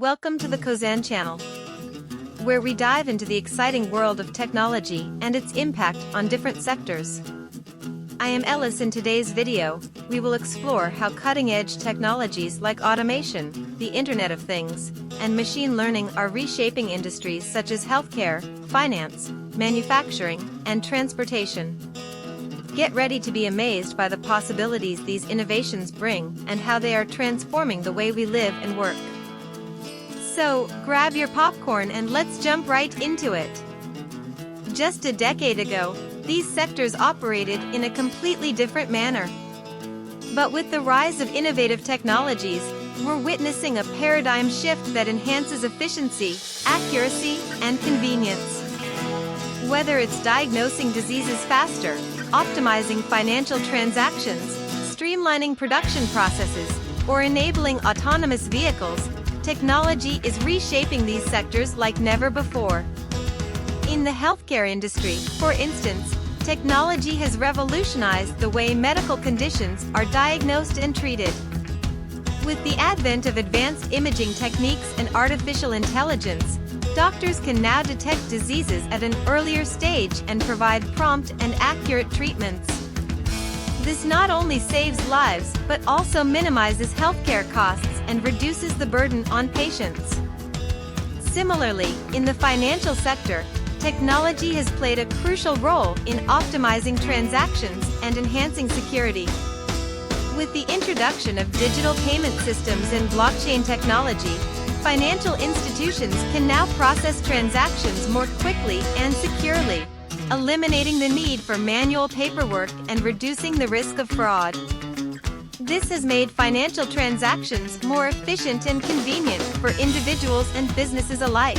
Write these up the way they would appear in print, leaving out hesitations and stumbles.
Welcome to the Kozan channel, where we dive into the exciting world of technology and its impact on different sectors. I am Ellis. In today's video, we will explore how cutting-edge technologies like automation, the Internet of Things, and machine learning are reshaping industries such as healthcare, finance, manufacturing, and transportation. Get ready to be amazed by the possibilities these innovations bring and how they are transforming the way we live and work. So, grab your popcorn and let's jump right into it. Just a decade ago, these sectors operated in a completely different manner. But with the rise of innovative technologies, we're witnessing a paradigm shift that enhances efficiency, accuracy, and convenience. Whether it's diagnosing diseases faster, optimizing financial transactions, streamlining production processes, or enabling autonomous vehicles, technology is reshaping these sectors like never before. In the healthcare industry, for instance, technology has revolutionized the way medical conditions are diagnosed and treated. With the advent of advanced imaging techniques and artificial intelligence, doctors can now detect diseases at an earlier stage and provide prompt and accurate treatments. This not only saves lives but also minimizes healthcare costs and reduces the burden on patients. Similarly, in the financial sector, technology has played a crucial role in optimizing transactions and enhancing security. With the introduction of digital payment systems and blockchain technology, financial institutions can now process transactions more quickly and securely, eliminating the need for manual paperwork and reducing the risk of fraud. This has made financial transactions more efficient and convenient for individuals and businesses alike.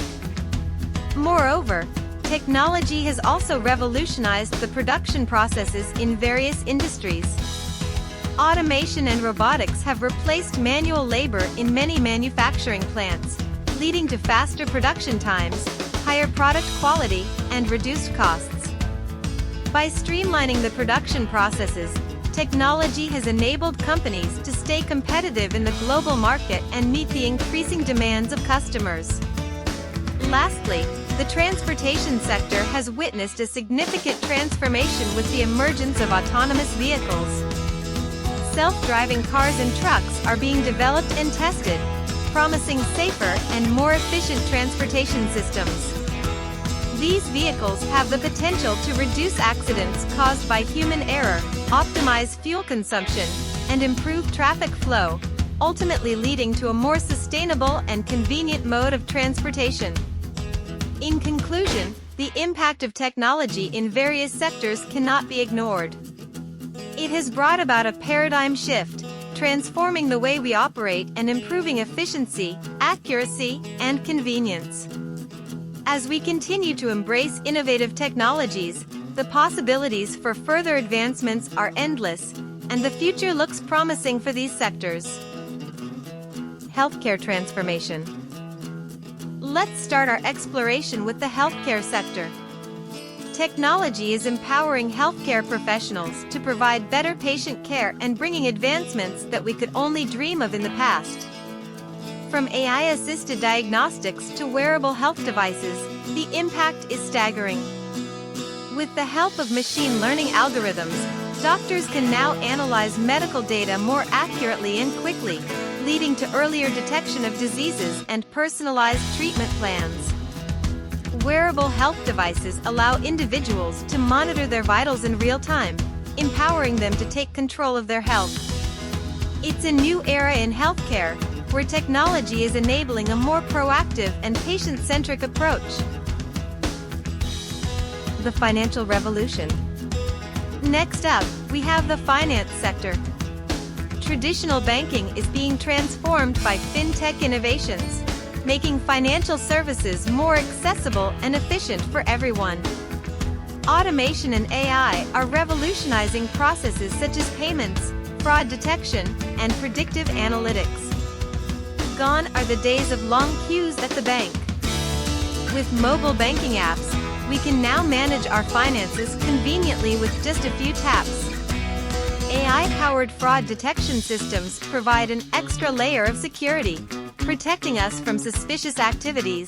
Moreover, technology has also revolutionized the production processes in various industries. Automation and robotics have replaced manual labor in many manufacturing plants, leading to faster production times, higher product quality, and reduced costs. By streamlining the production processes, technology has enabled companies to stay competitive in the global market and meet the increasing demands of customers. Lastly, the transportation sector has witnessed a significant transformation with the emergence of autonomous vehicles. Self-driving cars and trucks are being developed and tested, promising safer and more efficient transportation systems. These vehicles have the potential to reduce accidents caused by human error, optimize fuel consumption, and improve traffic flow, ultimately leading to a more sustainable and convenient mode of transportation. In conclusion, the impact of technology in various sectors cannot be ignored. It has brought about a paradigm shift, transforming the way we operate and improving efficiency, accuracy, and convenience. As we continue to embrace innovative technologies, the possibilities for further advancements are endless, and the future looks promising for these sectors. Healthcare transformation. Let's start our exploration with the healthcare sector. Technology is empowering healthcare professionals to provide better patient care and bringing advancements that we could only dream of in the past. From AI-assisted diagnostics to wearable health devices, the impact is staggering. With the help of machine learning algorithms, doctors can now analyze medical data more accurately and quickly, leading to earlier detection of diseases and personalized treatment plans. Wearable health devices allow individuals to monitor their vitals in real time, empowering them to take control of their health. It's a new era in healthcare, where technology is enabling a more proactive and patient-centric approach. The financial revolution. Next up, we have the finance sector. Traditional banking is being transformed by fintech innovations, making financial services more accessible and efficient for everyone. Automation and AI are revolutionizing processes such as payments, fraud detection, and predictive analytics. Gone are the days of long queues at the bank. With mobile banking apps, we can now manage our finances conveniently with just a few taps. AI-powered fraud detection systems provide an extra layer of security, protecting us from suspicious activities.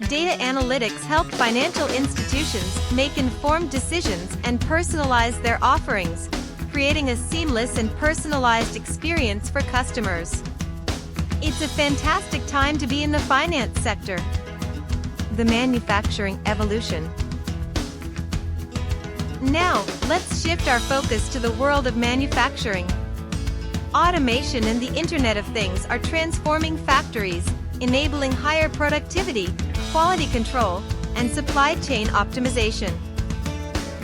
Data analytics help financial institutions make informed decisions and personalize their offerings, creating a seamless and personalized experience for customers. It's a fantastic time to be in the finance sector. The manufacturing evolution. Now, let's shift our focus to the world of manufacturing. Automation and the Internet of Things are transforming factories, enabling higher productivity, quality control, and supply chain optimization.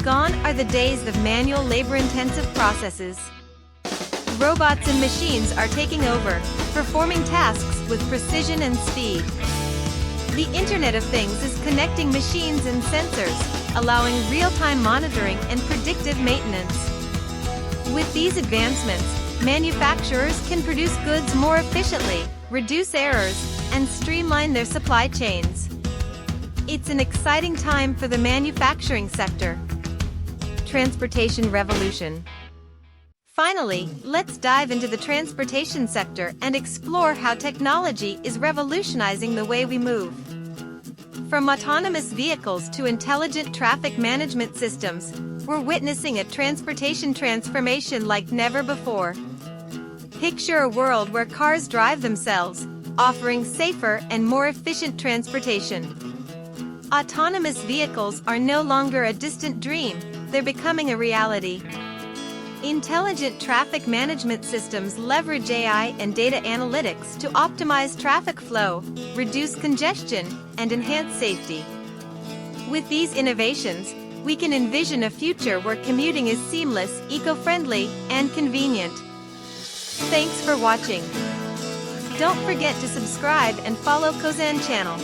Gone are the days of manual labor-intensive processes. Robots and machines are taking over, performing tasks with precision and speed. The Internet of Things is connecting machines and sensors, allowing real-time monitoring and predictive maintenance. With these advancements, manufacturers can produce goods more efficiently, reduce errors, and streamline their supply chains. It's an exciting time for the manufacturing sector. Transportation revolution. Finally, let's dive into the transportation sector and explore how technology is revolutionizing the way we move. From autonomous vehicles to intelligent traffic management systems, we're witnessing a transportation transformation like never before. Picture a world where cars drive themselves, offering safer and more efficient transportation. Autonomous vehicles are no longer a distant dream, they're becoming a reality. Intelligent traffic management systems leverage AI and data analytics to optimize traffic flow, reduce congestion, and enhance safety. With these innovations, we can envision a future where commuting is seamless, eco-friendly, and convenient. Thanks for watching. Don't forget to subscribe and follow Kozan channel.